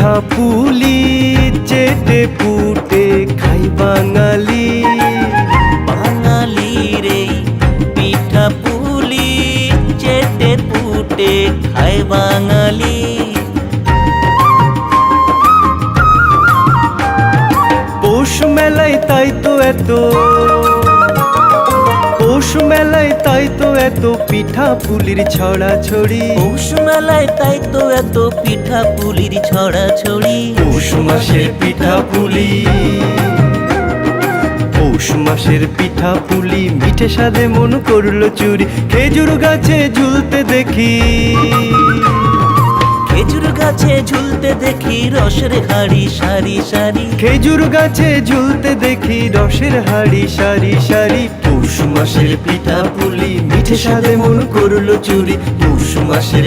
পিঠা পুলি চেটে পুটে খাই বাঙালি। বাঙালির এই পিঠা পুলি চেটে পুটে খায় বাঙালি। পৌষ মেলায় তাই তো এত, পৌষ মেলায় তাই তো এত পিঠা পুলির ছড়াছড়ি। পৌষ মেলায় তাই তো এত পিঠা পুলির ছড়াছড়ি। পৌষ মাসের পিঠা পুলি, পৌষ মাসের পিঠা পুলি মিঠে স্বাদে মন করলো চুরি। খেজুর গাছে ঝুলতে দেখি, খেজুর গাছে ঝুলতে দেখি রসের হাড়ি সারি সারি। খেজুর গাছে ঝুলতে দেখি রসের হাড়ি সারি সারি। পৌষ মাসের পিঠা পুলি মিঠে স্বাদে মন করলো চুরি। পৌষ মাসের